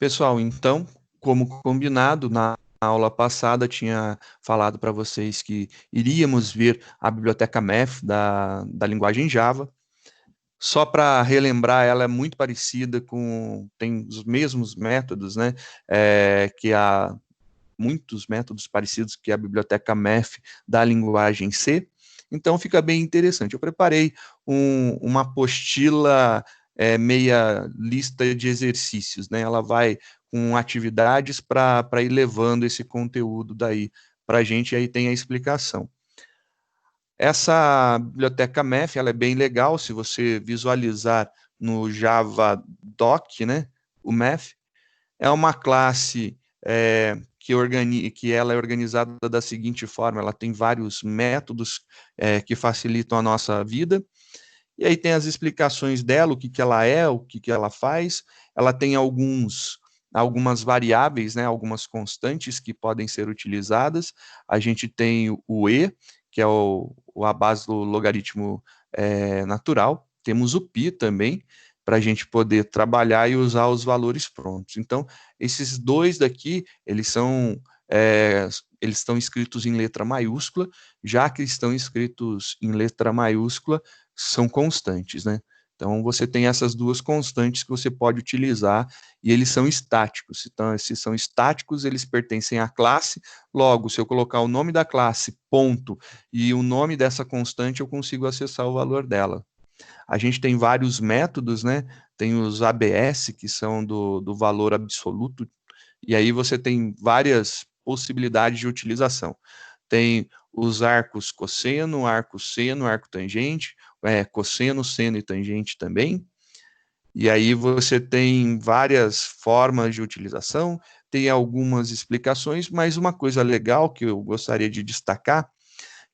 Pessoal, então, como combinado, na aula passada tinha falado para vocês que iríamos ver a biblioteca Math da linguagem Java. Só para relembrar, ela é muito parecida tem os mesmos métodos, né? Que há muitos métodos parecidos que a biblioteca Math da linguagem C. Então fica bem interessante. Eu preparei uma apostila meia lista de exercícios, né? Ela vai com atividades para ir levando esse conteúdo daí para a gente, e aí tem a explicação. Essa biblioteca Math, ela é bem legal, se você visualizar no Java Doc, né? O Math é uma classe que ela é organizada da seguinte forma: ela tem vários métodos que facilitam a nossa vida, e aí tem as explicações dela, o que ela é, o que ela faz. Ela tem algumas variáveis, né, algumas constantes que podem ser utilizadas. A gente tem o e, que é a base do logaritmo natural. Temos o pi também, para a gente poder trabalhar e usar os valores prontos. Então, esses dois daqui, eles estão escritos em letra maiúscula, já que estão escritos em letra maiúscula, são constantes, né? Então, você tem essas duas constantes que você pode utilizar e eles são estáticos. Então, se são estáticos, eles pertencem à classe. Logo, se eu colocar o nome da classe, ponto, e o nome dessa constante, eu consigo acessar o valor dela. A gente tem vários métodos, né? Tem os ABS, que são do valor absoluto, e aí você tem várias possibilidades de utilização. Tem os arcos cosseno, arco seno, arco tangente, cosseno, seno e tangente também. E aí você tem várias formas de utilização, tem algumas explicações, mas uma coisa legal que eu gostaria de destacar,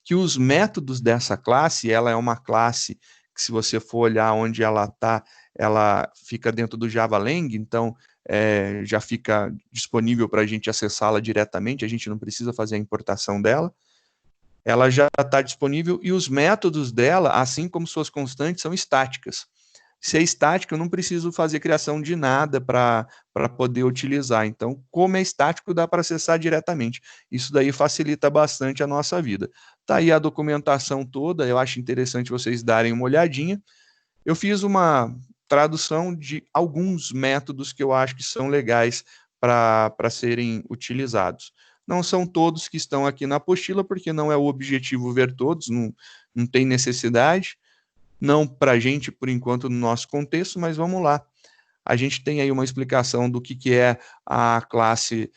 que os métodos dessa classe, ela é uma classe que, se você for olhar onde ela está, ela fica dentro do Java Lang, então já fica disponível para a gente acessá-la diretamente, a gente não precisa fazer a importação dela. Ela já está disponível e os métodos dela, assim como suas constantes, são estáticas. Se é estático, eu não preciso fazer criação de nada para poder utilizar. Então, como é estático, dá para acessar diretamente. Isso daí facilita bastante a nossa vida. Tá aí a documentação toda, eu acho interessante vocês darem uma olhadinha. Eu fiz uma tradução de alguns métodos que eu acho que são legais para serem utilizados. Não são todos que estão aqui na apostila, porque não é o objetivo ver todos, não tem necessidade, não para a gente, por enquanto, no nosso contexto, mas vamos lá. A gente tem aí uma explicação do que é a classe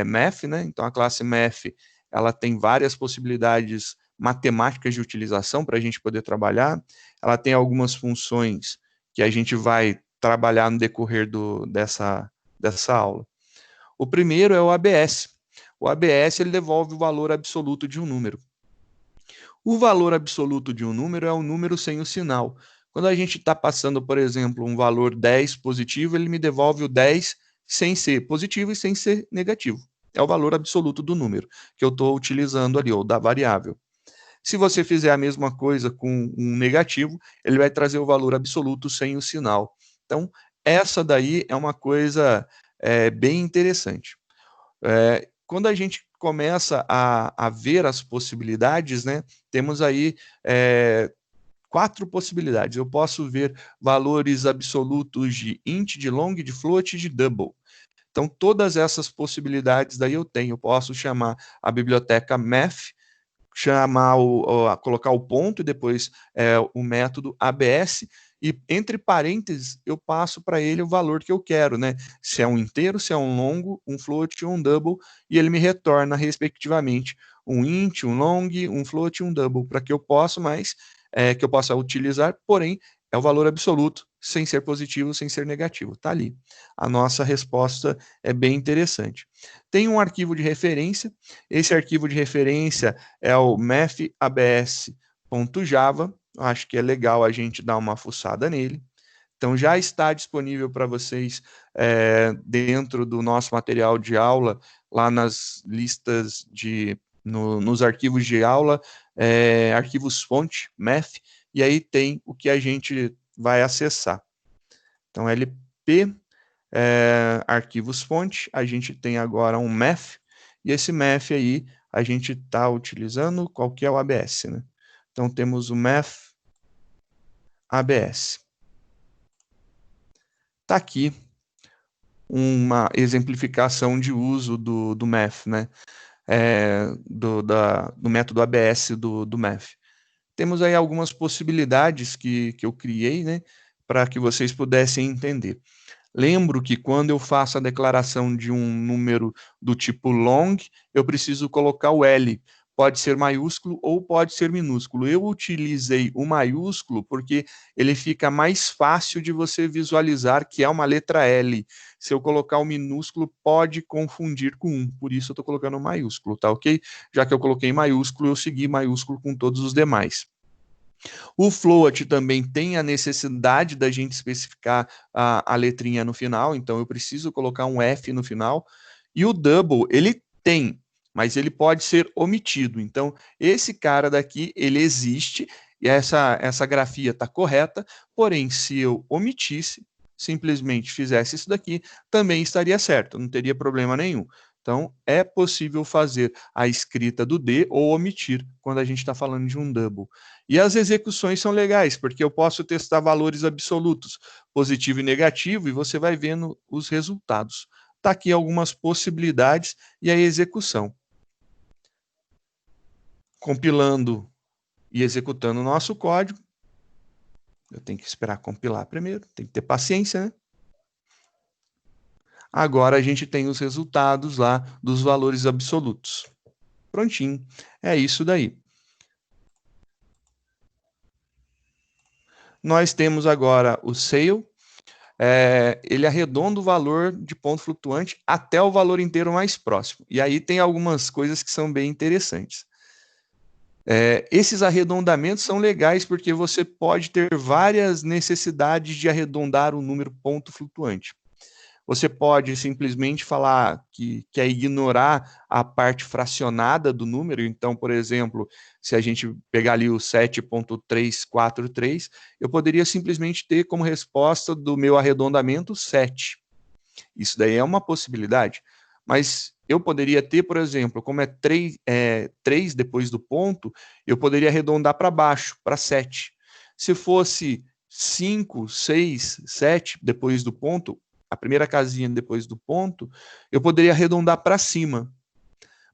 Math, né? Então, a classe Math, ela tem várias possibilidades matemáticas de utilização para a gente poder trabalhar. Ela tem algumas funções que a gente vai trabalhar no decorrer dessa aula. O primeiro é o ABS. O ABS ele devolve o valor absoluto de um número. O valor absoluto de um número é o número sem o sinal. Quando a gente está passando, por exemplo, um valor 10 positivo, ele me devolve o 10 sem ser positivo e sem ser negativo. É o valor absoluto do número que eu estou utilizando ali, ou da variável. Se você fizer a mesma coisa com um negativo, ele vai trazer o valor absoluto sem o sinal. Então, essa daí é uma coisa bem interessante. Quando a gente começa a ver as possibilidades, né, temos aí quatro possibilidades. Eu posso ver valores absolutos de int, de long, de float e de double. Então, todas essas possibilidades daí eu tenho. Eu posso chamar a biblioteca math, colocar o ponto e depois o método ABS, e entre parênteses eu passo para ele o valor que eu quero, né? Se é um inteiro, se é um longo, um float ou um double, e ele me retorna, respectivamente, um int, um long, um float e um double, para que eu possa que eu possa utilizar, porém, é o valor absoluto, sem ser positivo, sem ser negativo. Tá ali. A nossa resposta é bem interessante. Tem um arquivo de referência. Esse arquivo de referência é o mathabs.java. Acho que é legal a gente dar uma fuçada nele. Então, já está disponível para vocês dentro do nosso material de aula, lá nas listas nos arquivos de aula, arquivos fonte, math, e aí tem o que a gente vai acessar. Então, LP arquivos fonte, a gente tem agora um math, e esse math aí a gente está utilizando qual que é o ABS, né? Então temos o math ABS. Está aqui uma exemplificação de uso do math, né? Do método ABS do math. Temos aí algumas possibilidades que eu criei, né? Para que vocês pudessem entender. Lembro que quando eu faço a declaração de um número do tipo long, eu preciso colocar o L. Pode ser maiúsculo ou pode ser minúsculo. Eu utilizei o maiúsculo porque ele fica mais fácil de você visualizar que é uma letra L. Se eu colocar o minúsculo, pode confundir com 1. Por isso eu estou colocando o maiúsculo, tá ok? Já que eu coloquei maiúsculo, eu segui maiúsculo com todos os demais. O float também tem a necessidade da gente especificar a letrinha no final, então eu preciso colocar um F no final. E o double, ele tem, mas ele pode ser omitido. Então, esse cara daqui, ele existe, e essa grafia está correta, porém, se eu omitisse, simplesmente fizesse isso daqui, também estaria certo, não teria problema nenhum. Então, é possível fazer a escrita do D ou omitir quando a gente está falando de um double. E as execuções são legais, porque eu posso testar valores absolutos, positivo e negativo, e você vai vendo os resultados. Está aqui algumas possibilidades e a execução. Compilando e executando o nosso código. Eu tenho que esperar compilar primeiro, tem que ter paciência, né? Agora a gente tem os resultados lá dos valores absolutos. Prontinho. É isso daí. Nós temos agora o sale. Ele arredonda o valor de ponto flutuante até o valor inteiro mais próximo. E aí tem algumas coisas que são bem interessantes. Esses arredondamentos são legais porque você pode ter várias necessidades de arredondar o número ponto flutuante. Você pode simplesmente falar que quer ignorar a parte fracionada do número. Então, por exemplo, se a gente pegar ali o 7.343, eu poderia simplesmente ter como resposta do meu arredondamento 7. Isso daí é uma possibilidade. Mas eu poderia ter, por exemplo, como é 3 depois do ponto, eu poderia arredondar para baixo, para 7. Se fosse 5, 6, 7 depois do ponto, a primeira casinha depois do ponto, eu poderia arredondar para cima.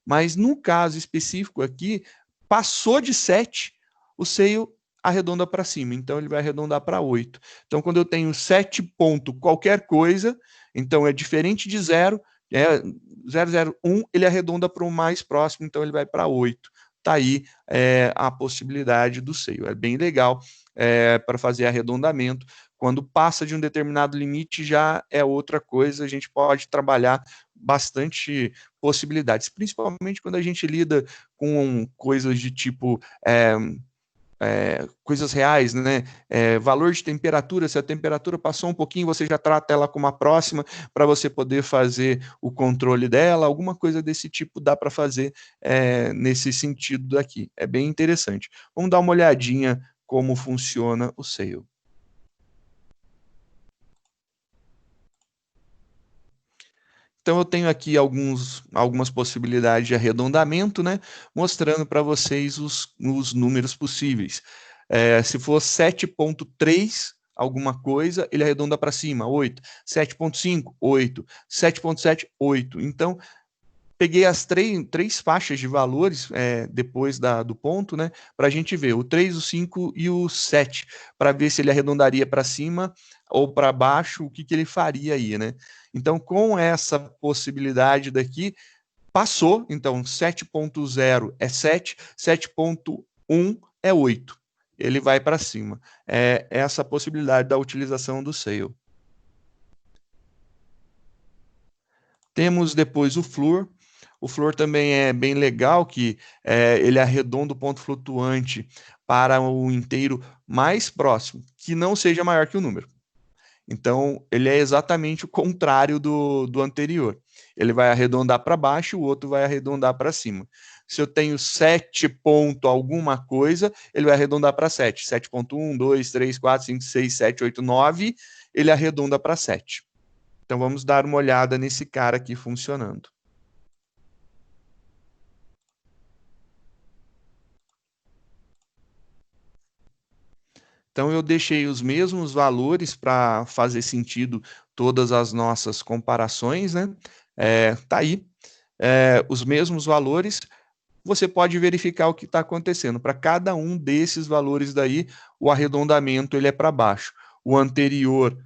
Mas no caso específico aqui, passou de 7, o seio arredonda para cima, então ele vai arredondar para 8. Então, quando eu tenho 7 ponto qualquer coisa, então é diferente de 0, 001, ele arredonda para o mais próximo, então ele vai para 8. Está aí a possibilidade do seio. É bem legal para fazer arredondamento. Quando passa de um determinado limite, já é outra coisa, a gente pode trabalhar bastante possibilidades, principalmente quando a gente lida com coisas de tipo coisas reais, né? Valor de temperatura, se a temperatura passou um pouquinho, você já trata ela como a próxima para você poder fazer o controle dela, alguma coisa desse tipo dá para fazer nesse sentido daqui. É bem interessante. Vamos dar uma olhadinha como funciona o Sail. Então, eu tenho aqui algumas possibilidades de arredondamento, né? Mostrando para vocês os números possíveis. Se for 7.3 alguma coisa, ele arredonda para cima, 8. 7.5, 8. 7.7, 8. Então, peguei as três faixas de valores depois do ponto, né? Para a gente ver o 3, o 5 e o 7, para ver se ele arredondaria para cima ou para baixo, o que ele faria aí, né? Então, com essa possibilidade daqui, passou. Então, 7.0 é 7, 7.1 é 8. Ele vai para cima. É essa possibilidade da utilização do Sail. Temos depois o Floor. O Floor também é bem legal, que ele arredonda o ponto flutuante para o inteiro mais próximo, que não seja maior que o número. Então, ele é exatamente o contrário do anterior. Ele vai arredondar para baixo, o outro vai arredondar para cima. Se eu tenho 7 ponto alguma coisa, ele vai arredondar para 7. 7.1, 2, 3, 4, 5, 6, 7, 8, 9, ele arredonda para 7. Então, vamos dar uma olhada nesse cara aqui funcionando. Então, eu deixei os mesmos valores para fazer sentido todas as nossas comparações, né? Tá aí, os mesmos valores. Você pode verificar o que está acontecendo. Para cada um desses valores daí, o arredondamento ele é para baixo. O anterior,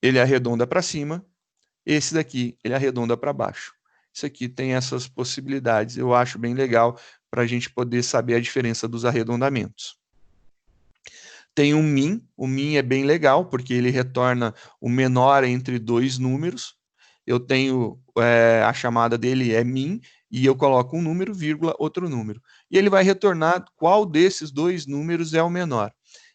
ele arredonda para cima. Esse daqui, ele arredonda para baixo. Isso aqui tem essas possibilidades. Eu acho bem legal para a gente poder saber a diferença dos arredondamentos. Tem um min. O min é bem legal, porque ele retorna o menor entre dois números. Eu tenho a chamada dele é min, e eu coloco um número, vírgula, outro número. E ele vai retornar qual desses dois números é o menor.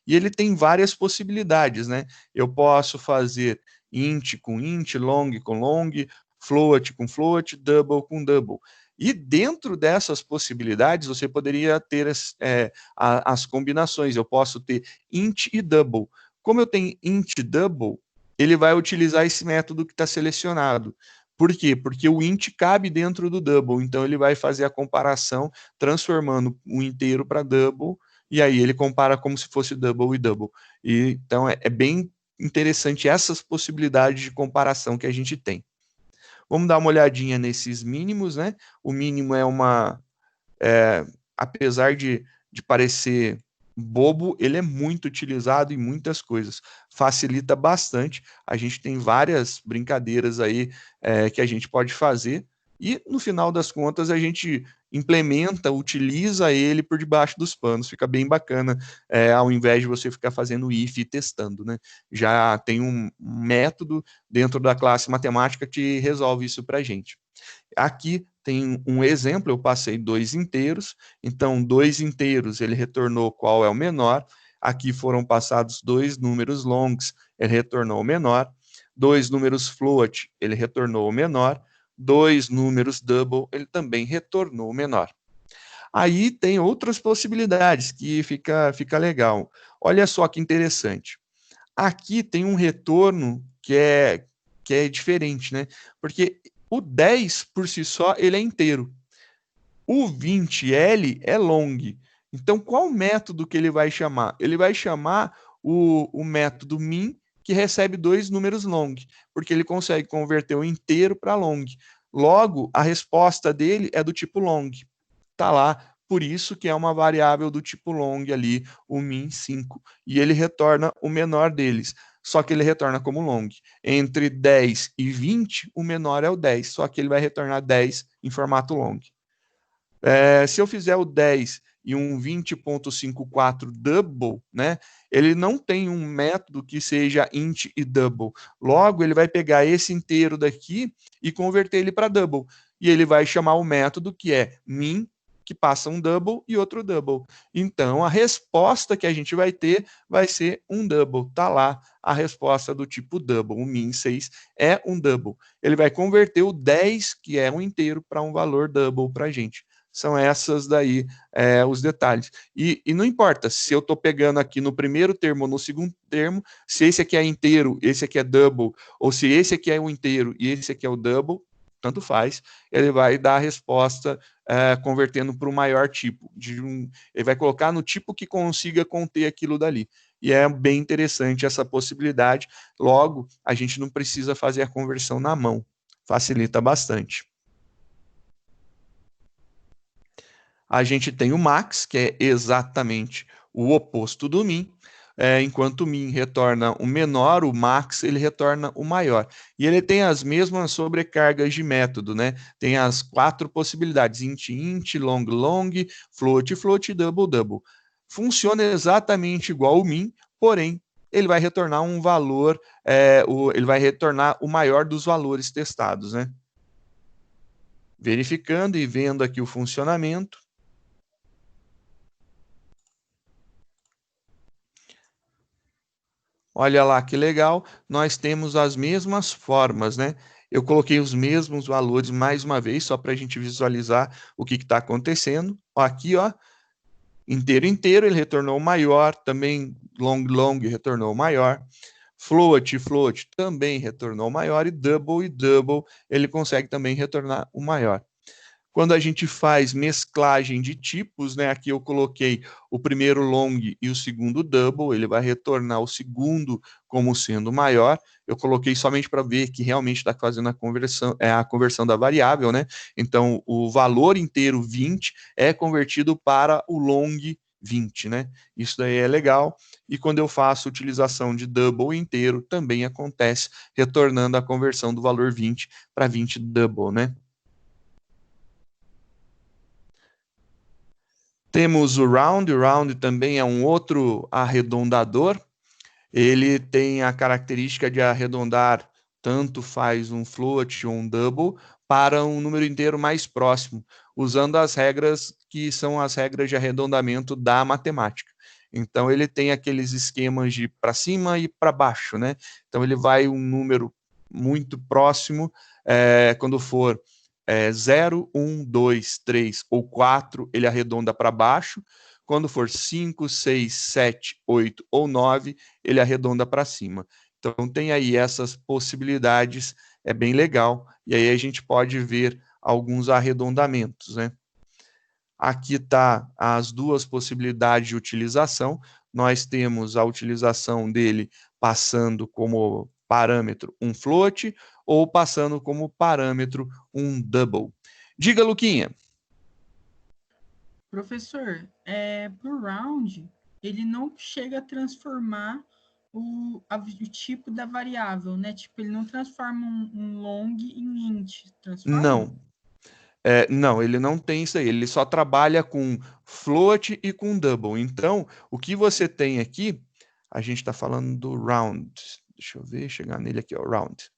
E ele tem várias possibilidades, né? Eu posso fazer int com int, long com long, float com float, double com double. E dentro dessas possibilidades, você poderia ter as combinações. Eu posso ter int e double. Como eu tenho int e double, ele vai utilizar esse método que está selecionado. Por quê? Porque o int cabe dentro do double, então ele vai fazer a comparação transformando o inteiro para double, e aí ele compara como se fosse double e double. Então é bem interessante essas possibilidades de comparação que a gente tem. Vamos dar uma olhadinha nesses mínimos, né? O mínimo é apesar de parecer bobo, ele é muito utilizado em muitas coisas, facilita bastante. A gente tem várias brincadeiras aí que a gente pode fazer, e no final das contas a gente implementa, utiliza ele por debaixo dos panos, fica bem bacana, ao invés de você ficar fazendo if e testando, né? Já tem um método dentro da classe matemática que resolve isso para a gente. Aqui tem um exemplo, eu passei dois inteiros, então dois inteiros ele retornou qual é o menor, aqui foram passados dois números longs, ele retornou o menor, dois números float, ele retornou o menor, dois números double, ele também retornou o menor. Aí tem outras possibilidades que fica legal. Olha só que interessante. Aqui tem um retorno que é diferente, né? Porque o 10 por si só ele é inteiro. O 20L é long. Então, qual método que ele vai chamar? Ele vai chamar o método min, que recebe dois números long, porque ele consegue converter o inteiro para long. Logo, a resposta dele é do tipo long. Está lá, por isso que é uma variável do tipo long ali, o min 5. E ele retorna o menor deles, só que ele retorna como long. Entre 10 e 20, o menor é o 10, só que ele vai retornar 10 em formato long. Se eu fizer o 10 e um 20.54 double, né, ele não tem um método que seja int e double. Logo, ele vai pegar esse inteiro daqui e converter ele para double. E ele vai chamar o método que é min, que passa um double e outro double. Então, a resposta que a gente vai ter vai ser um double. Tá lá a resposta do tipo double. O min 6 é um double. Ele vai converter o 10, que é um inteiro, para um valor double para a gente. São essas daí os detalhes. E não importa se eu estou pegando aqui no primeiro termo ou no segundo termo, se esse aqui é inteiro, esse aqui é double, ou se esse aqui é o inteiro e esse aqui é o double, tanto faz, ele vai dar a resposta convertendo para o maior tipo. Ele vai colocar no tipo que consiga conter aquilo dali. E é bem interessante essa possibilidade. Logo, a gente não precisa fazer a conversão na mão. Facilita bastante. A gente tem o max, que é exatamente o oposto do min. Enquanto o min retorna o menor, o max ele retorna o maior. E ele tem as mesmas sobrecargas de método, né? Tem as 4 possibilidades: int, int, long, long, float, float, double, double. Funciona exatamente igual o min, porém ele vai retornar um valor, ele vai retornar o maior dos valores testados, né? Verificando e vendo aqui o funcionamento. Olha lá que legal, nós temos as mesmas formas, né? Eu coloquei os mesmos valores mais uma vez, só para a gente visualizar o que está acontecendo. Aqui, ó, inteiro, inteiro, ele retornou o maior, também long, long, retornou o maior. Float, float também retornou o maior, e double ele consegue também retornar o maior. Quando a gente faz mesclagem de tipos, né, aqui eu coloquei o primeiro long e o segundo double, ele vai retornar o segundo como sendo maior. Eu coloquei somente para ver que realmente está fazendo a conversão da variável, né? Então, o valor inteiro 20 é convertido para o long 20, né? Isso daí é legal. E quando eu faço utilização de double inteiro, também acontece, retornando a conversão do valor 20 para 20 double, né? Temos o round também é um outro arredondador. Ele tem a característica de arredondar, tanto faz um float ou um double, para um número inteiro mais próximo, usando as regras que são as regras de arredondamento da matemática. Então, ele tem aqueles esquemas de para cima e para baixo, né? Então, ele vai um número muito próximo, quando for 0, 1, 2, 3 ou 4, ele arredonda para baixo. Quando for 5, 6, 7, 8 ou 9, ele arredonda para cima. Então, tem aí essas possibilidades, é bem legal. E aí a gente pode ver alguns arredondamentos, né? Aqui está as duas possibilidades de utilização. Nós temos a utilização dele passando como parâmetro um float ou passando como parâmetro um double. Diga, Luquinha. Professor, pro round, ele não chega a transformar o tipo da variável, né? Tipo, ele não transforma um long em int, transforma? Não. Não, ele não tem isso aí. Ele só trabalha com float e com double. Então, o que você tem aqui, a gente está falando do round. Deixa eu ver, chegar nele aqui, ó, round.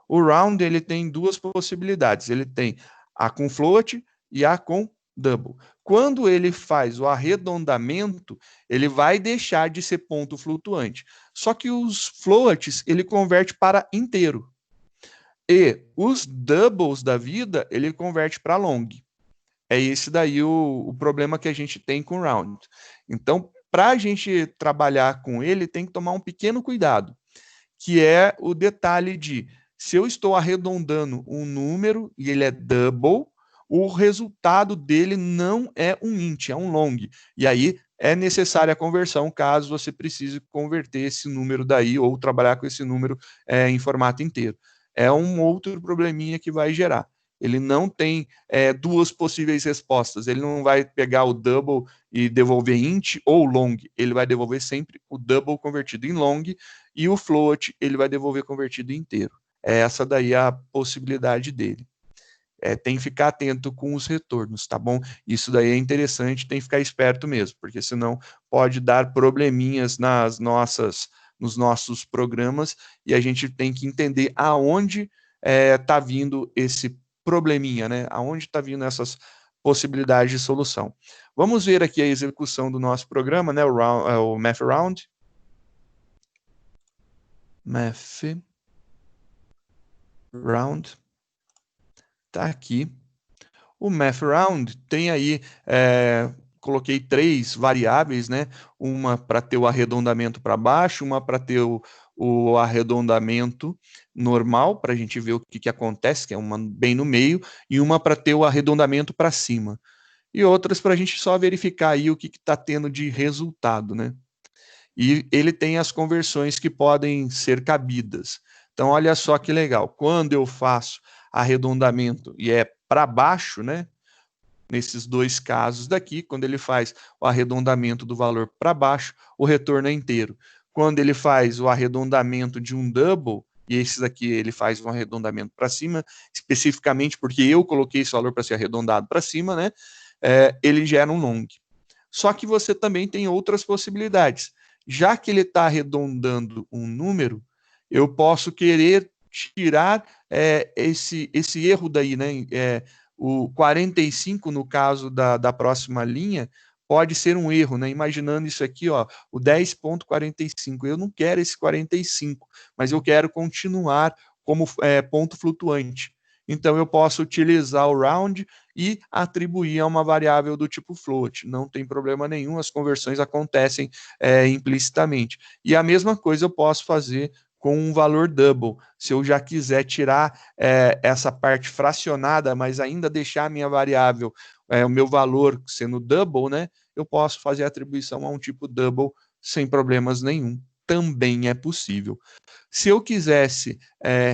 O round ele tem duas possibilidades. Ele tem a com float e a com double. Quando ele faz o arredondamento, ele vai deixar de ser ponto flutuante. Só que os floats ele converte para inteiro. E os doubles da vida ele converte para long. É esse daí o problema que a gente tem com o round. Então, para a gente trabalhar com ele, tem que tomar um pequeno cuidado, que é o detalhe de se eu estou arredondando um número e ele é double, o resultado dele não é um int, é um long. E aí é necessária a conversão caso você precise converter esse número daí ou trabalhar com esse número em formato inteiro. É um outro probleminha que vai gerar. Ele não tem duas possíveis respostas. Ele não vai pegar o double e devolver int ou long. Ele vai devolver sempre o double convertido em long e o float ele vai devolver convertido inteiro. É essa daí a possibilidade dele. Tem que ficar atento com os retornos, tá bom? Isso daí é interessante, tem que ficar esperto mesmo, porque senão pode dar probleminhas nos nossos programas e a gente tem que entender aonde está vindo esse probleminha, né? Aonde está vindo essas possibilidades de solução. Vamos ver aqui a execução do nosso programa, né? O Math Round. Math Round. Tá aqui. O Math Round tem aí, coloquei 3 variáveis, né? Uma para ter o arredondamento para baixo, uma para ter o arredondamento normal, para a gente ver o que acontece, que é uma bem no meio, e uma para ter o arredondamento para cima. E outras para a gente só verificar aí o que está tendo de resultado, né? E ele tem as conversões que podem ser cabidas. Então, olha só que legal. Quando eu faço arredondamento e é para baixo, né? Nesses dois casos daqui, quando ele faz o arredondamento do valor para baixo, o retorno é inteiro. Quando ele faz o arredondamento de um double, e esse daqui ele faz um arredondamento para cima, especificamente porque eu coloquei esse valor para ser arredondado para cima, né? Ele gera um long. Só que você também tem outras possibilidades. Já que ele está arredondando um número, eu posso querer tirar esse erro daí, né? O 45, no caso da próxima linha, pode ser um erro, né? Imaginando isso aqui, ó, o 10,45. Eu não quero esse 45, mas eu quero continuar como ponto flutuante. Então, eu posso utilizar o round e atribuir a uma variável do tipo float. Não tem problema nenhum, as conversões acontecem implicitamente. E a mesma coisa eu posso fazer com um valor double. Se eu já quiser tirar essa parte fracionada, mas ainda deixar a minha variável, o meu valor sendo double, né, eu posso fazer a atribuição a um tipo double sem problemas nenhum. Também é possível. Se eu quisesse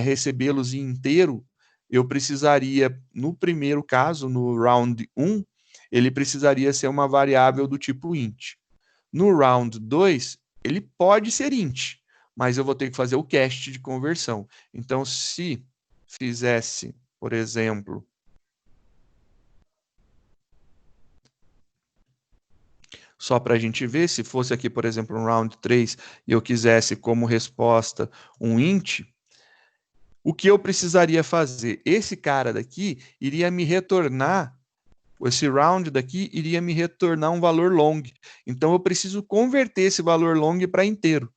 recebê-los inteiro, eu precisaria, no primeiro caso, no round 1, ele precisaria ser uma variável do tipo int. No round 2, ele pode ser int, mas eu vou ter que fazer o cast de conversão. Então, se fizesse, por exemplo, só para a gente ver, se fosse aqui, por exemplo, um round 3 e eu quisesse como resposta um int, o que eu precisaria fazer? Esse cara daqui iria me retornar, esse round daqui iria me retornar um valor long. Então eu preciso converter esse valor long para inteiro.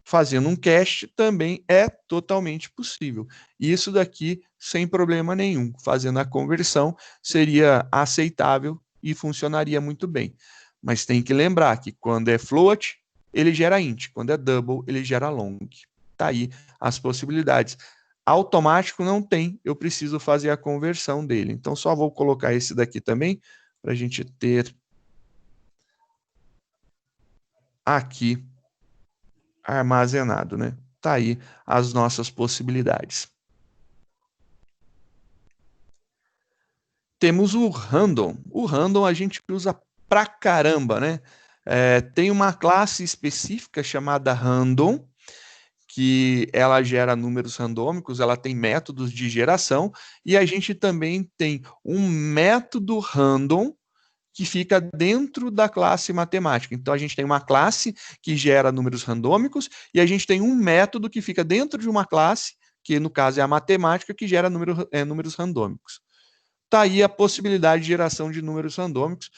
Fazendo um cast também é totalmente possível. Isso daqui sem problema nenhum. Fazendo a conversão seria aceitável e funcionaria muito bem. Mas tem que lembrar que quando é float, ele gera int. Quando é double, ele gera long. Tá aí as possibilidades. Automático não tem, eu preciso fazer a conversão dele. Então só vou colocar esse daqui também para a gente ter aqui armazenado, né? Tá aí as nossas possibilidades. Temos o random. O random a gente usa pra caramba, né? Tem uma classe específica chamada random, que ela gera números randômicos, ela tem métodos de geração, e a gente também tem um método random que fica dentro da classe matemática. Então, a gente tem uma classe que gera números randômicos e a gente tem um método que fica dentro de uma classe, que no caso é a matemática, que gera números randômicos. Tá aí a possibilidade de geração de números randômicos.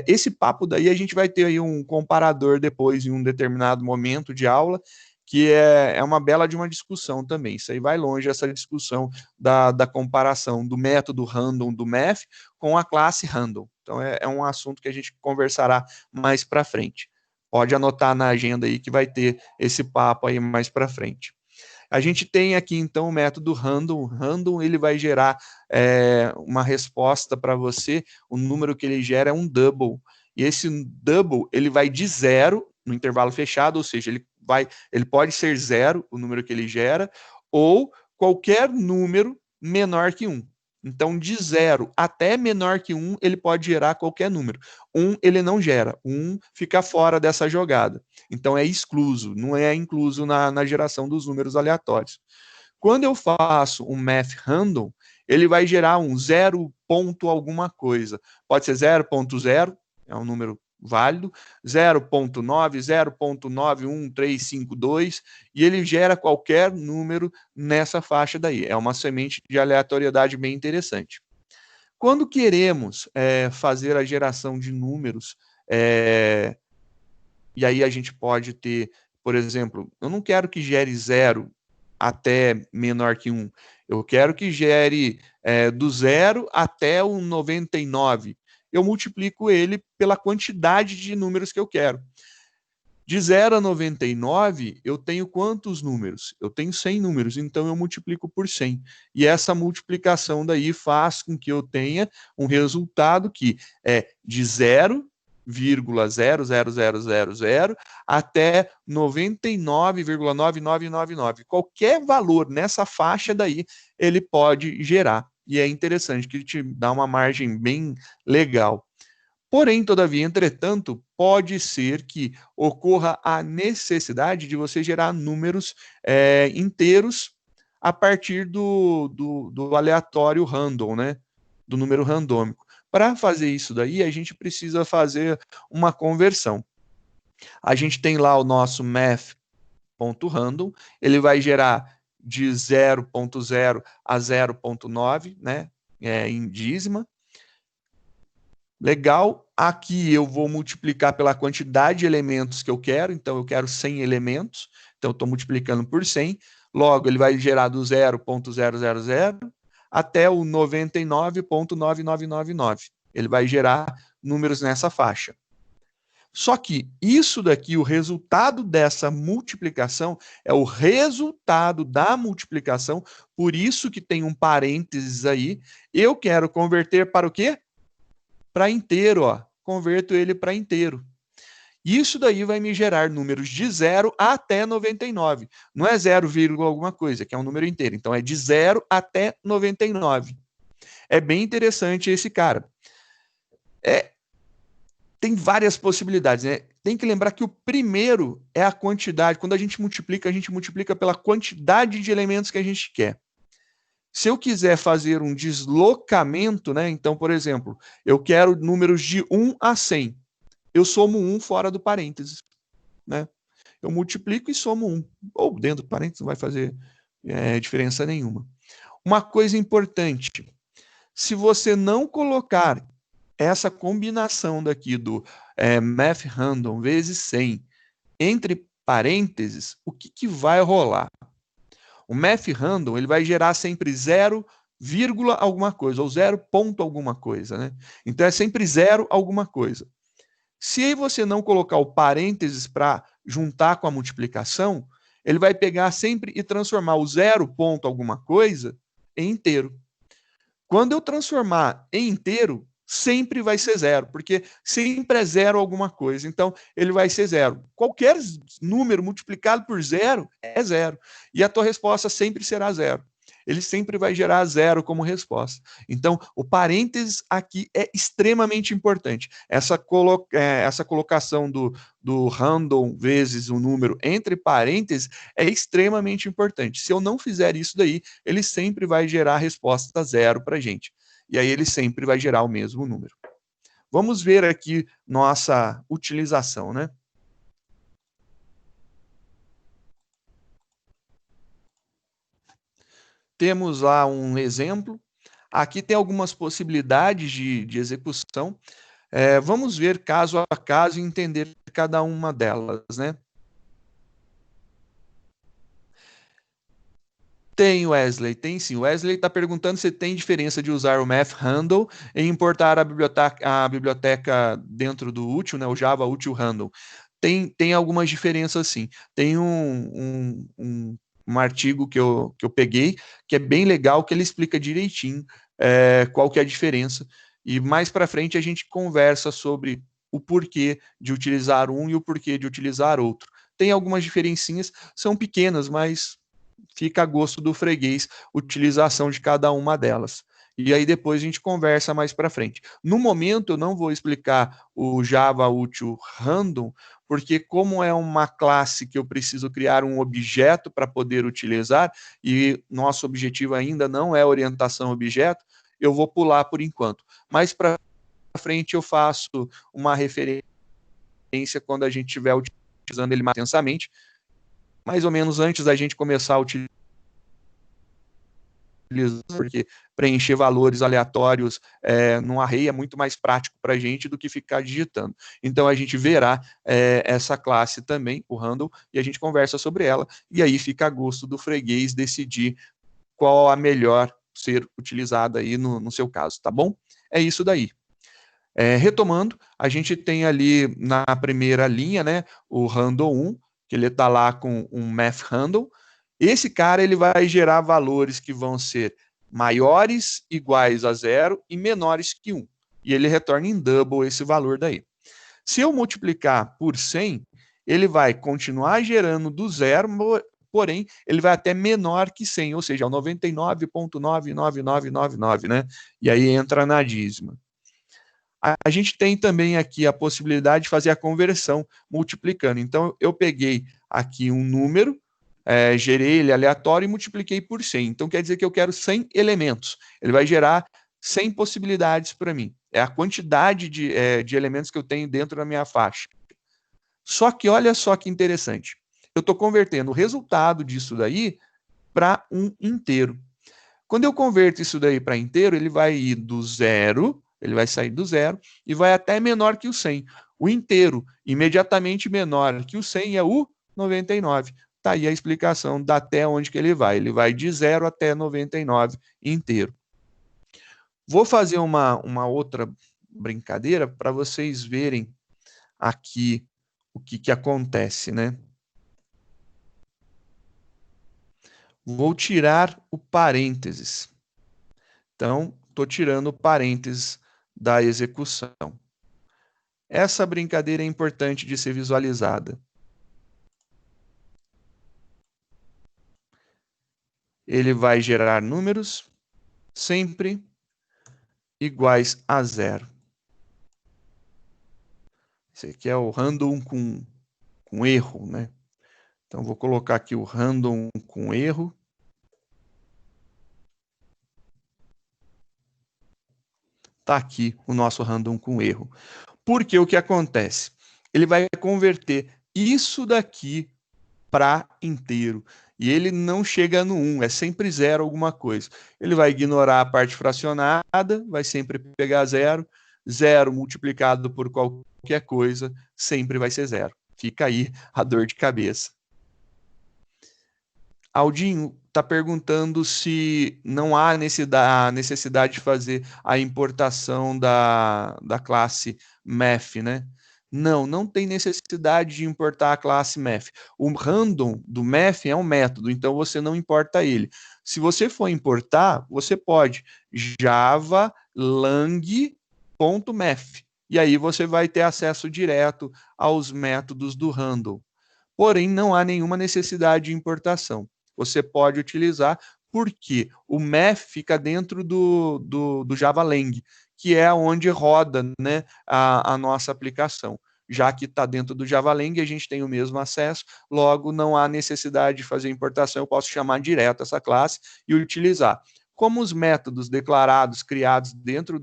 Esse papo daí a gente vai ter aí um comparador depois em um determinado momento de aula, que é uma bela de uma discussão também. Isso aí vai longe, essa discussão da comparação do método random do math com a classe random. Então é um assunto que a gente conversará mais para frente. Pode anotar na agenda aí que vai ter esse papo aí mais para frente. A gente tem aqui, então, o método random. Random, ele vai gerar uma resposta para você. O número que ele gera é um double. E esse double, ele vai de 0 no intervalo fechado, ou seja, ele pode ser 0, o número que ele gera, ou qualquer número menor que 1. Então, de 0 até menor que 1, ele pode gerar qualquer número. 1 ele não gera. 1 fica fora dessa jogada. Então, é excluso, não é incluso na geração dos números aleatórios. Quando eu faço um math random, ele vai gerar um 0 ponto alguma coisa. Pode ser 0.0, é um número válido, 0.9, 0.91352, e ele gera qualquer número nessa faixa daí. É uma semente de aleatoriedade bem interessante. Quando queremos fazer a geração de números, e aí a gente pode ter, por exemplo, eu não quero que gere 0 até menor que 1, eu quero que gere do 0 até o 99. Eu multiplico ele pela quantidade de números que eu quero. De 0 a 99, eu tenho quantos números? Eu tenho 100 números, então eu multiplico por 100. E essa multiplicação daí faz com que eu tenha um resultado que é de 0,00000 até 99,9999. Qualquer valor nessa faixa daí, ele pode gerar. E é interessante que ele te dá uma margem bem legal. Porém, todavia, entretanto, pode ser que ocorra a necessidade de você gerar números inteiros a partir do aleatório random, né? Do número randômico. Para fazer isso daí, a gente precisa fazer uma conversão. A gente tem lá o nosso math.random, ele vai gerar de 0.0 a 0.9, né? Em dízima. Legal, aqui eu vou multiplicar pela quantidade de elementos que eu quero, então eu quero 100 elementos, então eu estou multiplicando por 100, logo ele vai gerar do 0.000 até o 99,9999. Ele vai gerar números nessa faixa. Só que isso daqui, o resultado dessa multiplicação, é o resultado da multiplicação, por isso que tem um parênteses aí. Eu quero converter para o quê? Para inteiro, ó. Converto ele para inteiro. Isso daí vai me gerar números de 0 até 99. Não é 0, alguma coisa, que é um número inteiro. Então, é de 0 até 99. É bem interessante esse cara. Tem várias possibilidades, né? Tem que lembrar que o primeiro é a quantidade. Quando a gente multiplica pela quantidade de elementos que a gente quer. Se eu quiser fazer um deslocamento, né? Então, por exemplo, eu quero números de 1 a 100. Eu somo 1 fora do parênteses, né? Eu multiplico e somo 1. Ou dentro do parênteses não vai fazer diferença nenhuma. Uma coisa importante, se você não colocar essa combinação daqui do math random vezes 100 entre parênteses, o que vai rolar? O math random ele vai gerar sempre 0, alguma coisa, ou 0 ponto alguma coisa, né? Então é sempre 0 alguma coisa. Se você não colocar o parênteses para juntar com a multiplicação, ele vai pegar sempre e transformar o 0 ponto alguma coisa em inteiro. Quando eu transformar em inteiro, sempre vai ser 0, porque sempre é 0 alguma coisa. Então, ele vai ser 0. Qualquer número multiplicado por 0 é 0. E a tua resposta sempre será 0. Ele sempre vai gerar 0 como resposta. Então, o parênteses aqui é extremamente importante. Essa colocação do random vezes o número entre parênteses é extremamente importante. Se eu não fizer isso daí, ele sempre vai gerar a resposta 0 para a gente. E aí ele sempre vai gerar o mesmo número. Vamos ver aqui nossa utilização, né? Temos lá um exemplo. Aqui tem algumas possibilidades de execução. Vamos ver caso a caso e entender cada uma delas, né? Tem, Wesley, tem sim. Wesley está perguntando se tem diferença de usar o math handle e importar a biblioteca dentro do útil, né, o Java útil handle. Tem algumas diferenças sim. Tem um artigo que eu peguei, que é bem legal, que ele explica direitinho qual que é a diferença. E mais para frente a gente conversa sobre o porquê de utilizar um e o porquê de utilizar outro. Tem algumas diferencinhas, são pequenas, mas fica a gosto do freguês utilização de cada uma delas. E aí depois a gente conversa mais para frente. No momento eu não vou explicar o Java útil random, porque como é uma classe que eu preciso criar um objeto para poder utilizar, e nosso objetivo ainda não é orientação objeto, eu vou pular por enquanto. Mais para frente eu faço uma referência quando a gente estiver utilizando ele mais intensamente, mais ou menos antes da gente começar a utilizar, porque preencher valores aleatórios num array é muito mais prático para a gente do que ficar digitando. Então, a gente verá essa classe também, o handle, e a gente conversa sobre ela, e aí fica a gosto do freguês decidir qual a melhor ser utilizada aí no seu caso, tá bom? É isso daí. Retomando, a gente tem ali na primeira linha, né, o handle 1, que ele está lá com um math handle. Esse cara ele vai gerar valores que vão ser maiores, iguais a 0 e menores que 1. E ele retorna em double esse valor daí. Se eu multiplicar por 100, ele vai continuar gerando do 0, porém, ele vai até menor que 100, ou seja, 99,99999, né? E aí entra na dízima. A gente tem também aqui a possibilidade de fazer a conversão multiplicando. Então, eu peguei aqui um número, gerei ele aleatório e multipliquei por 100. Então, quer dizer que eu quero 100 elementos. Ele vai gerar 100 possibilidades para mim. É a quantidade de elementos que eu tenho dentro da minha faixa. Só que olha só que interessante. Eu estou convertendo o resultado disso daí para um inteiro. Quando eu converto isso daí para inteiro, ele vai ir do 0... Ele vai sair do 0 e vai até menor que o 100. O inteiro, imediatamente menor que o 100, é o 99. Está aí a explicação da até onde que ele vai. Ele vai de 0 até 99 inteiro. Vou fazer uma outra brincadeira para vocês verem aqui o que acontece, né? Vou tirar o parênteses. Então, estou tirando o parênteses da execução. Essa brincadeira é importante de ser visualizada. Ele vai gerar números sempre iguais a 0. Esse aqui é o random com erro, né? Então, vou colocar aqui o random com erro. Está aqui o nosso random com erro. Porque o que acontece? Ele vai converter isso daqui para inteiro. E ele não chega no 1, é sempre 0 alguma coisa. Ele vai ignorar a parte fracionada, vai sempre pegar 0. 0 multiplicado por qualquer coisa sempre vai ser 0. Fica aí a dor de cabeça. Aldinho está perguntando se não há necessidade de fazer a importação da classe Math, né? Não tem necessidade de importar a classe Math. O random do Math é um método, então você não importa ele. Se você for importar, você pode java lang.math, e aí você vai ter acesso direto aos métodos do random. Porém, não há nenhuma necessidade de importação. Você pode utilizar, porque o math fica dentro do Java Lang, que é onde roda, né, a nossa aplicação. Já que está dentro do Java Lang, a gente tem o mesmo acesso, logo não há necessidade de fazer importação, eu posso chamar direto essa classe e utilizar. Como os métodos declarados, criados dentro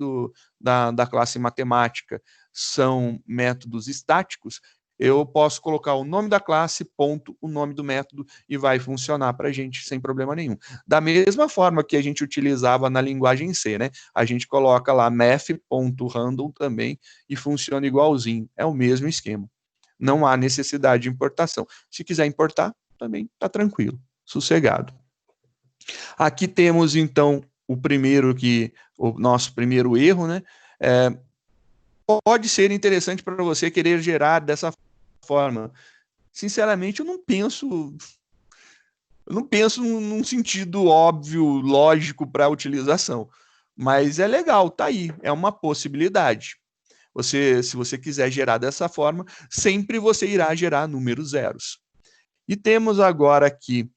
da classe matemática, são métodos estáticos, eu posso colocar o nome da classe, ponto, o nome do método, e vai funcionar para a gente sem problema nenhum. Da mesma forma que a gente utilizava na linguagem C, né? A gente coloca lá math.random também e funciona igualzinho. É o mesmo esquema. Não há necessidade de importação. Se quiser importar, também está tranquilo, sossegado. Aqui temos, então, o nosso primeiro erro, né? Pode ser interessante para você querer gerar dessa forma. Sinceramente, eu não penso num sentido óbvio, lógico para a utilização. Mas é legal, tá aí, é uma possibilidade. Se você quiser gerar dessa forma, sempre você irá gerar números zeros. E temos agora aqui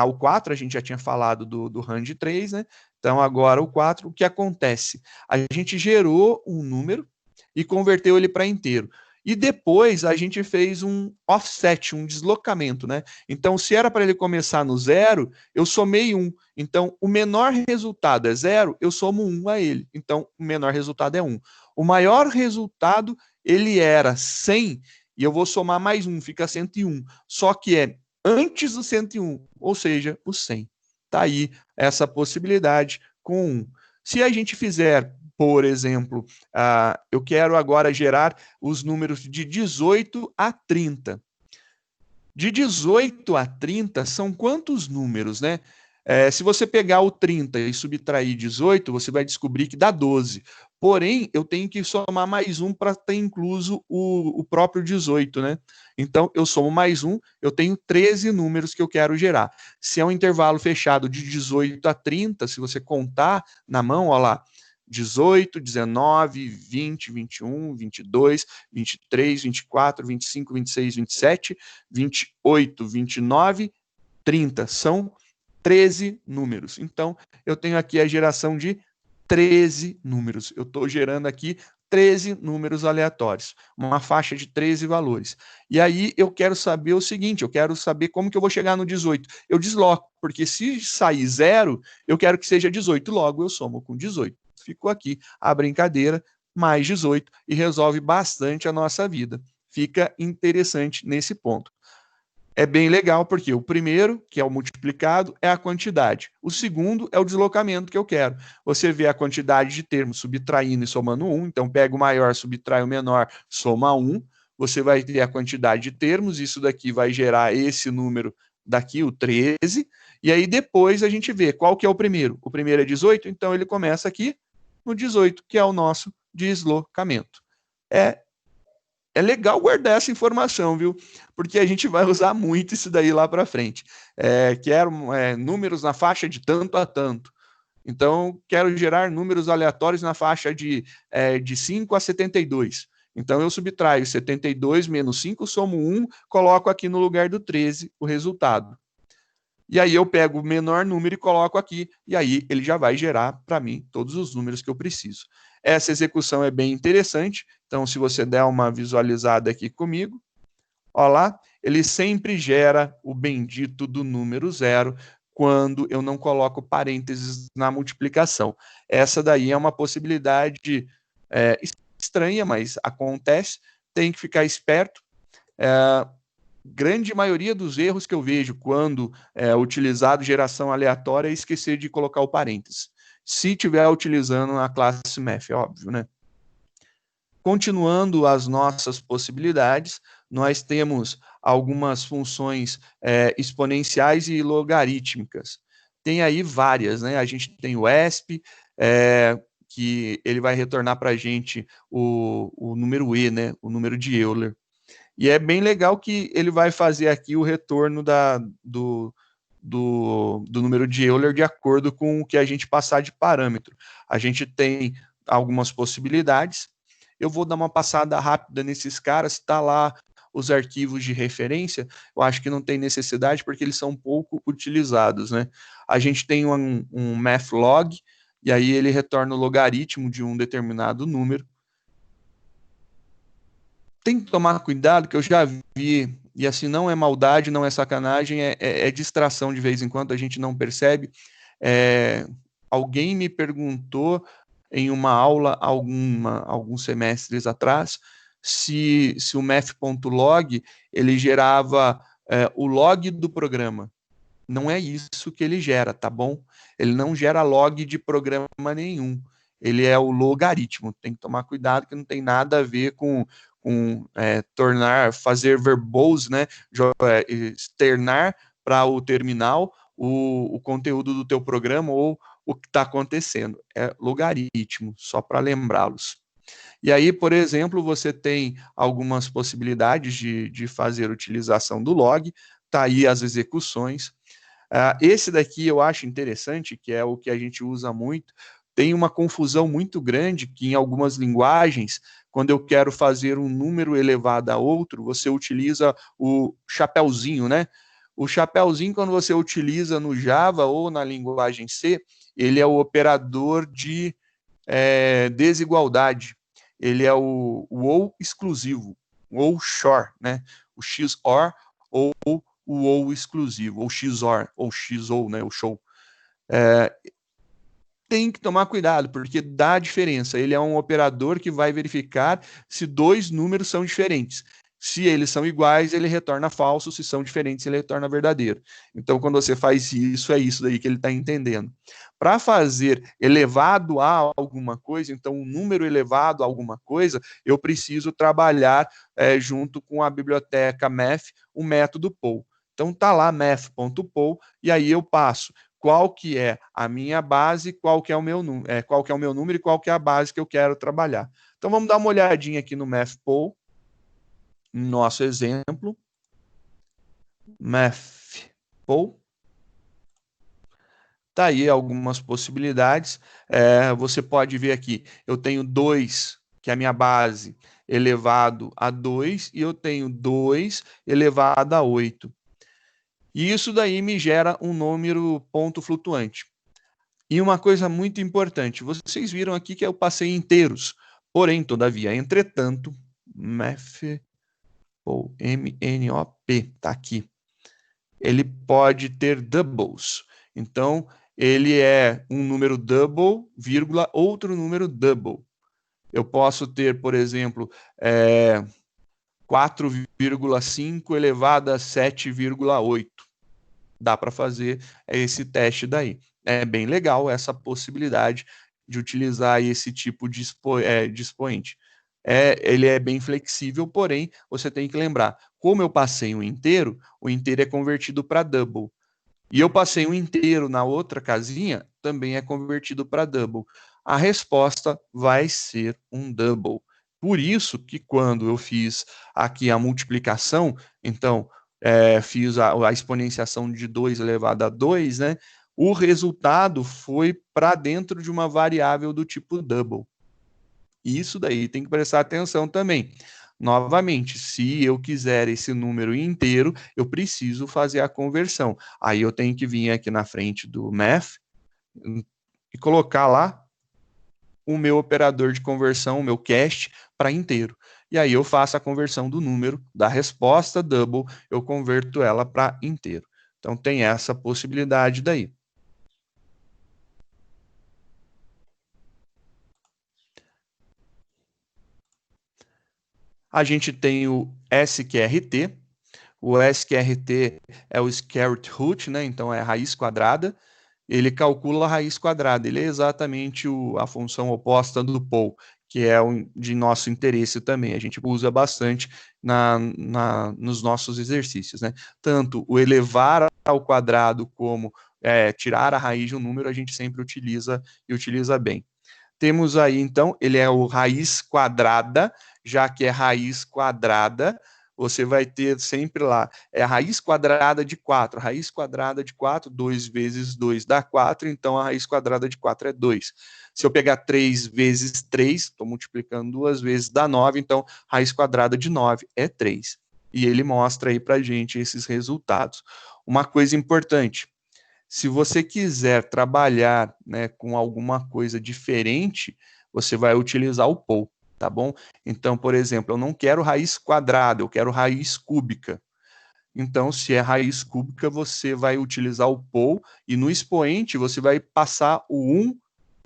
o 4, a gente já tinha falado do RAND 3, né? Então, agora o 4, o que acontece? A gente gerou um número e converteu ele para inteiro. E depois a gente fez um offset, um deslocamento, né? Então, se era para ele começar no 0, eu somei 1. Então, o menor resultado é 0, eu somo 1 a ele. Então, o menor resultado é 1. O maior resultado, ele era 100, e eu vou somar mais 1, fica 101. Só que é antes do 101, ou seja, o 100. Está aí essa possibilidade com 1. Se a gente fizer, por exemplo, eu quero agora gerar os números de 18 a 30. De 18 a 30 são quantos números, né? Se você pegar o 30 e subtrair 18, você vai descobrir que dá 12. Porém, eu tenho que somar mais um para ter incluso o próprio 18, né? Então, eu somo mais um, eu tenho 13 números que eu quero gerar. Se é um intervalo fechado de 18 a 30, se você contar na mão, olha lá, 18, 19, 20, 21, 22, 23, 24, 25, 26, 27, 28, 29, 30. São 13 números. Então, eu tenho aqui a geração de 13 números. Eu estou gerando aqui 13 números aleatórios, uma faixa de 13 valores. E aí eu quero saber o seguinte, eu quero saber como que eu vou chegar no 18. Eu desloco, porque se sair 0, eu quero que seja 18, logo eu somo com 18. Ficou aqui a brincadeira, mais 18, e resolve bastante a nossa vida. Fica interessante nesse ponto. É bem legal, porque o primeiro, que é o multiplicado, é a quantidade. O segundo é o deslocamento que eu quero. Você vê a quantidade de termos subtraindo e somando 1, então pega o maior, subtrai o menor, soma 1, você vai ter a quantidade de termos, isso daqui vai gerar esse número daqui, o 13, e aí depois a gente vê qual que é o primeiro. O primeiro é 18, então ele começa aqui, no 18, que é o nosso deslocamento. É legal guardar essa informação, viu? Porque a gente vai usar muito isso daí lá para frente. Quero números na faixa de tanto a tanto. Então, quero gerar números aleatórios na faixa de 5 a 72. Então, eu subtraio 72 menos 5, somo 1, coloco aqui no lugar do 13 o resultado. E aí eu pego o menor número e coloco aqui, e aí ele já vai gerar para mim todos os números que eu preciso. Essa execução é bem interessante, então se você der uma visualizada aqui comigo, ó lá, ele sempre gera o bendito do número 0 quando eu não coloco parênteses na multiplicação. Essa daí é uma possibilidade estranha, mas acontece, tem que ficar esperto. Grande maioria dos erros que eu vejo quando é utilizado geração aleatória é esquecer de colocar o parênteses. Se estiver utilizando a classe math, é óbvio, né? Continuando as nossas possibilidades, nós temos algumas funções exponenciais e logarítmicas. Tem aí várias, né? A gente tem o ESP, que ele vai retornar para a gente o número E, né? O número de Euler. E é bem legal que ele vai fazer aqui o retorno do número de Euler de acordo com o que a gente passar de parâmetro. A gente tem algumas possibilidades. Eu vou dar uma passada rápida nesses caras, está lá os arquivos de referência, eu acho que não tem necessidade porque eles são pouco utilizados, né? A gente tem um mathlog, e aí ele retorna o logaritmo de um determinado número. Tem que tomar cuidado, que eu já vi, e assim, não é maldade, não é sacanagem, é distração de vez em quando, a gente não percebe. Alguém me perguntou em uma aula, alguns semestres atrás, se o math.log, ele gerava o log do programa. Não é isso que ele gera, tá bom? Ele não gera log de programa nenhum. Ele é o logaritmo. Tem que tomar cuidado que não tem nada a ver com fazer verbose, né? Externar para o terminal o conteúdo do teu programa ou o que está acontecendo. É logaritmo, só para lembrá-los. E aí, por exemplo, você tem algumas possibilidades de fazer utilização do log, tá aí as execuções. Esse daqui eu acho interessante, que é o que a gente usa muito. Tem uma confusão muito grande que em algumas linguagens, quando eu quero fazer um número elevado a outro, você utiliza o chapeuzinho, né? O chapeuzinho, quando você utiliza no Java ou na linguagem C, ele é o operador de desigualdade. Ele é o ou exclusivo, ou XOR, né? O XOR ou o ou exclusivo, ou XOR, ou XOR, né? O show. Tem que tomar cuidado, porque dá diferença. Ele é um operador que vai verificar se dois números são diferentes. Se eles são iguais, ele retorna falso. Se são diferentes, ele retorna verdadeiro. Então, quando você faz isso, é isso daí que ele está entendendo. Para fazer elevado a alguma coisa, então um número elevado a alguma coisa, eu preciso trabalhar junto com a biblioteca math, o método poll. Então, tá lá math.poll, e aí eu passo qual que é a minha base, qual que é o meu número e qual que é a base que eu quero trabalhar. Então, vamos dar uma olhadinha aqui no math.poll, nosso exemplo. Math.poll. Tá aí algumas possibilidades. Você pode ver aqui, eu tenho 2, que é a minha base, elevado a 2, e eu tenho 2 elevado a 8. E isso daí me gera um número ponto flutuante. E uma coisa muito importante, vocês viram aqui que eu passei inteiros, porém, todavia, entretanto, M-N-O-P, tá aqui. Ele pode ter doubles. Então, ele é um número double, vírgula, outro número double. Eu posso ter, por exemplo, 4,5 elevado a 7,8. Dá para fazer esse teste daí. É bem legal essa possibilidade de utilizar esse tipo de expoente. Ele é bem flexível, porém, você tem que lembrar, como eu passei um inteiro, o inteiro é convertido para double. E eu passei um inteiro na outra casinha, também é convertido para double. a resposta vai ser um double. Por isso que quando eu fiz aqui a multiplicação, então fiz a exponenciação de 2 elevado a 2, né? O resultado foi para dentro de uma variável do tipo double. Isso daí tem que prestar atenção também. Novamente, se eu quiser esse número inteiro, eu preciso fazer a conversão. Aí eu tenho que vir aqui na frente do math e colocar lá o meu operador de conversão, o meu cast, para inteiro. E aí eu faço a conversão do número, da resposta double, eu converto ela para inteiro. Então tem essa possibilidade daí. A gente tem o SQRT. O SQRT é o square root, né? Então é a raiz quadrada. Ele calcula a raiz quadrada. Ele é exatamente a função oposta do POL, que é de nosso interesse também. A gente usa bastante nos nossos exercícios, né? Tanto o elevar ao quadrado como tirar a raiz de um número, a gente sempre utiliza e utiliza bem. Temos aí, então, ele é o raiz quadrada, já que é raiz quadrada, você vai ter sempre lá, é a raiz quadrada de 4. A raiz quadrada de 4, 2 vezes 2 dá 4, então a raiz quadrada de 4 é 2. Se eu pegar 3 vezes 3, estou multiplicando 2 vezes, dá 9, então a raiz quadrada de 9 é 3. E ele mostra aí para a gente esses resultados. Uma coisa importante, se você quiser trabalhar, né, com alguma coisa diferente, você vai utilizar o POL, tá bom? Então, por exemplo, eu não quero raiz quadrada, eu quero raiz cúbica. Então, se é raiz cúbica, você vai utilizar o POL e no expoente você vai passar o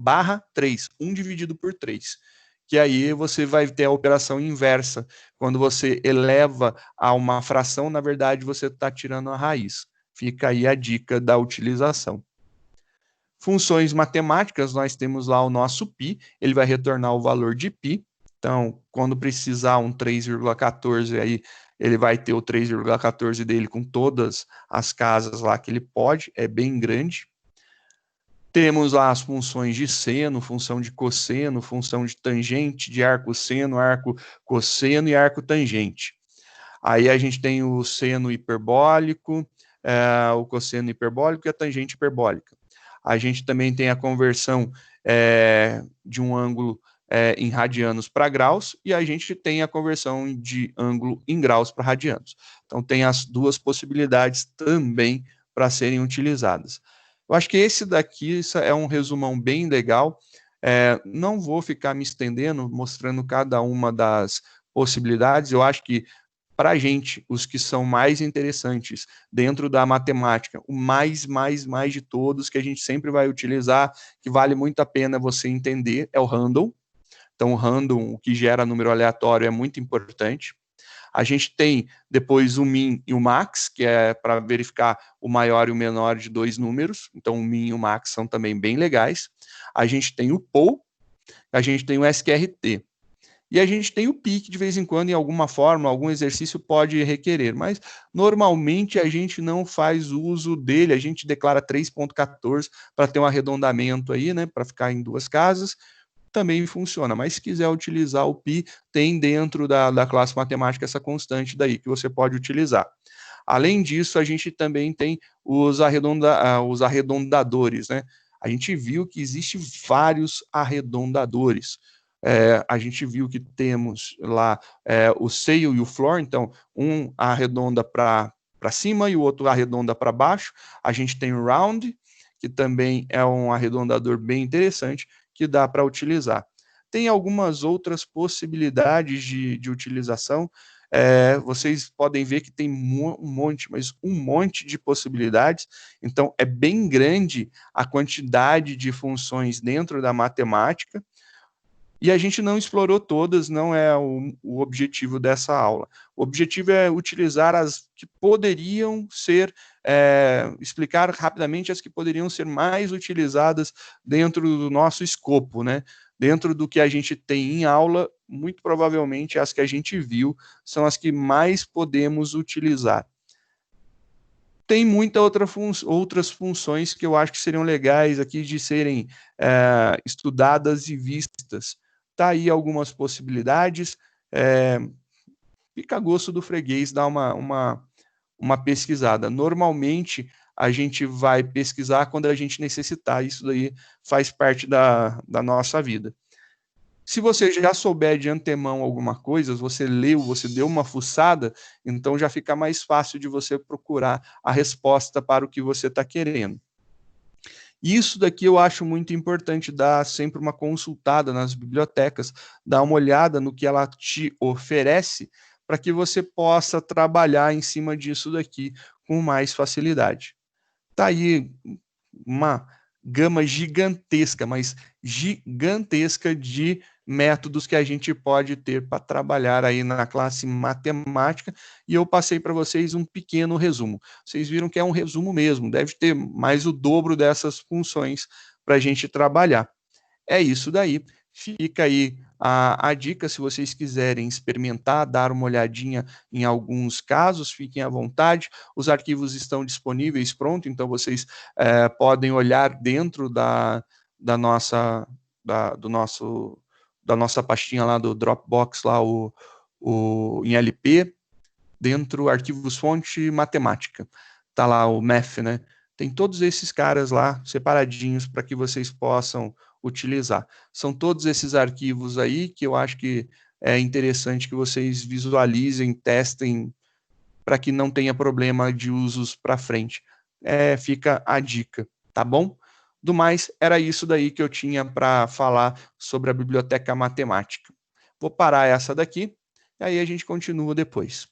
1/3, 1 dividido por 3. Que aí você vai ter a operação inversa. Quando você eleva a uma fração, na verdade, você está tirando a raiz. Fica aí a dica da utilização. Funções matemáticas, nós temos lá o nosso π, ele vai retornar o valor de π. Então, quando precisar um 3,14 aí, ele vai ter o 3,14 dele com todas as casas lá que ele pode, é bem grande. Temos lá as funções de seno, função de cosseno, função de tangente, de arco seno, arco cosseno e arco tangente. Aí a gente tem o seno hiperbólico, o cosseno hiperbólico e a tangente hiperbólica. A gente também tem a conversão de um ângulo em radianos para graus e a gente tem a conversão de ângulo em graus para radianos. Então tem as duas possibilidades também para serem utilizadas. Eu acho que esse daqui é um resumão bem legal. Não vou ficar me estendendo, mostrando cada uma das possibilidades. Eu acho que para a gente, os que são mais interessantes dentro da matemática, o mais de todos que a gente sempre vai utilizar, que vale muito a pena você entender, é o random. Então, o random, o que gera número aleatório, é muito importante. A gente tem depois o min e o max, que é para verificar o maior e o menor de dois números. Então, o min e o max são também bem legais. A gente tem o POL, a gente tem o SQRT. E a gente tem o PIC de vez em quando, em alguma forma, algum exercício pode requerer, mas normalmente a gente não faz uso dele, a gente declara 3,14 para ter um arredondamento aí, né, para ficar em duas casas, também funciona, mas se quiser utilizar o pi, tem dentro da classe matemática essa constante daí que você pode utilizar. Além disso, a gente também tem os arredondadores, né? A gente viu que existe vários arredondadores. A gente viu que temos lá o sail e o floor, então um arredonda para cima e o outro arredonda para baixo. A gente tem o round, que também é um arredondador bem interessante, que dá para utilizar. Tem algumas outras possibilidades de utilização. Vocês podem ver que tem um monte, mas um monte de possibilidades. Então, é bem grande a quantidade de funções dentro da matemática. E a gente não explorou todas, não é o objetivo dessa aula. O objetivo é utilizar as que poderiam ser, explicar rapidamente as que poderiam ser mais utilizadas dentro do nosso escopo, né? Dentro do que a gente tem em aula, muito provavelmente as que a gente viu são as que mais podemos utilizar. tem outras funções que eu acho que seriam legais aqui de serem estudadas e vistas. Tá aí algumas possibilidades. Fica a gosto do freguês dar uma pesquisada. Normalmente, a gente vai pesquisar quando a gente necessitar. Isso daí faz parte da nossa vida. Se você já souber de antemão alguma coisa, você leu, você deu uma fuçada, então já fica mais fácil de você procurar a resposta para o que você está querendo. Isso daqui eu acho muito importante, dar sempre uma consultada nas bibliotecas, dar uma olhada no que ela te oferece, para que você possa trabalhar em cima disso daqui com mais facilidade. Tá aí uma gama gigantesca, mas gigantesca de métodos que a gente pode ter para trabalhar aí na classe matemática, e eu passei para vocês um pequeno resumo. Vocês viram que é um resumo mesmo, deve ter mais o dobro dessas funções para a gente trabalhar. É isso daí. Fica aí a dica, se vocês quiserem experimentar, dar uma olhadinha em alguns casos, fiquem à vontade. Os arquivos estão disponíveis pronto, então vocês podem olhar dentro da nossa pastinha lá do Dropbox, lá em LP, dentro arquivos fonte matemática. Tá lá o Math, né? Tem todos esses caras lá separadinhos para que vocês possam utilizar. São todos esses arquivos aí que eu acho que é interessante que vocês visualizem, testem, para que não tenha problema de usos para frente. Fica a dica, tá bom? Do mais, era isso daí que eu tinha para falar sobre a biblioteca matemática. Vou parar essa daqui, e aí a gente continua depois.